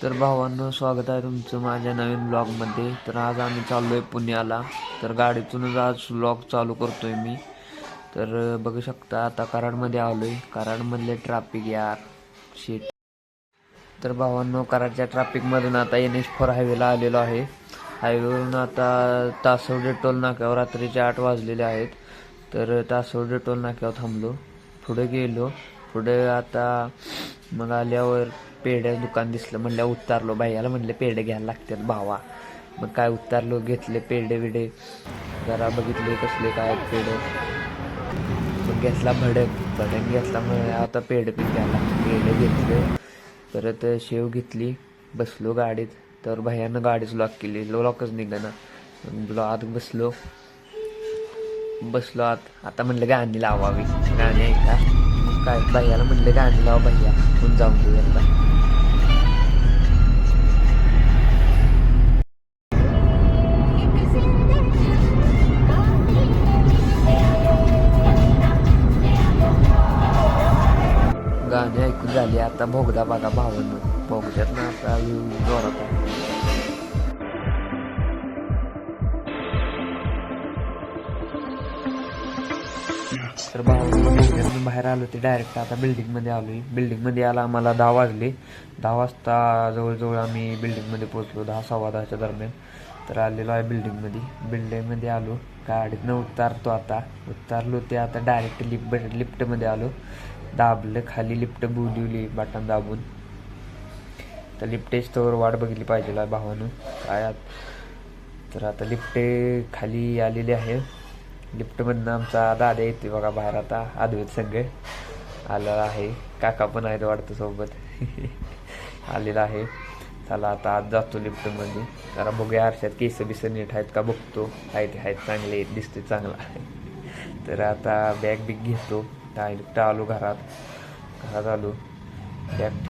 तर भावांनो, स्वागत आहे तुमचं माझ्या नवीन ब्लॉगमध्ये. तर आज आम्ही चाललो आहे पुण्याला. तर गाडीतूनच आज ब्लॉग चालू करतो आहे मी. तर बघू शकता आता कराडमध्ये आलो आहे. कराडमधले ट्रॅफिक यार शीट. तर भावांनो, कराडच्या ट्रॅफिकमधून आता NH4 हायवेला आलेलो आहे. हायवेवरून आता तासवडे टोल नाक्यावर रात्रीचे 8 वाजलेले आहेत. तर तासवडे टोल नाक्यावर थांबलो, पुढे गेलो. पुढे आता मग आल्यावर पेढ्या दुकान दिसलं, म्हणल्या उतारलो. भैयाला म्हणले पेढे घ्यायला लागतात भावा. मग काय उतारलो, घेतले पेढे बिडे, जरा बघितले कसले काय आहेत पेढे. मग घेतला भडक घेतला. मग आता पेढे पीक घ्यायला पेढे घेतले. परत शेव घेतली. बसलो गाडीत. तर भैयानं गाडीच लॉक केली, लॉकच निघाना. मग आत बसलो आत. आता म्हणलं गाणी लावावी, गाणी ऐका. मग काय भैयाला म्हणलं गाणी लावा भैया, आपण जाऊन दे एकदा. गाणी ऐकून झाली. आता भोगदा बघा भावांनो, भोगद्यात ना आता जोरात आहे. तर भाऊ बाहेर आलो ते डायरेक्ट आता बिल्डिंगमध्ये आलो आहे. बिल्डिंगमध्ये यायला आम्हाला 10 वाजले. 10 वाजता जवळजवळ आम्ही बिल्डिंगमध्ये पोचलो, 10 सव्वा 10च्या दरम्यान. तर आलेलो आहे बिल्डिंगमध्ये आलो. गाडीतनं उतारतो. आता उतारलो ते आता डायरेक्ट लिफ्टमध्ये आलो. दाबलं खाली, लिफ्ट बोलिवली बटन दाबून. तर लिफ्ट स्टोअर वाट बघितली पाहिजे भावानं काय. तर आता लिफ्ट खाली आलेली आहे. लिफ्टमधनं आमचा दादा येते बघा बाहेर. आता अद्वैत संघ आलेला आहे, काका पण आहेत वाटतं सोबत. आलेला आहे. चला आता आज जातो लिफ्टमध्ये. जरा बघूया आरशात केस बिस नीट आहेत का बघतो. आहेत चांगले, दिसते चांगला. तर आता बॅग बिग घेतो. डायरेक्ट आलो घरात आलो. बॅग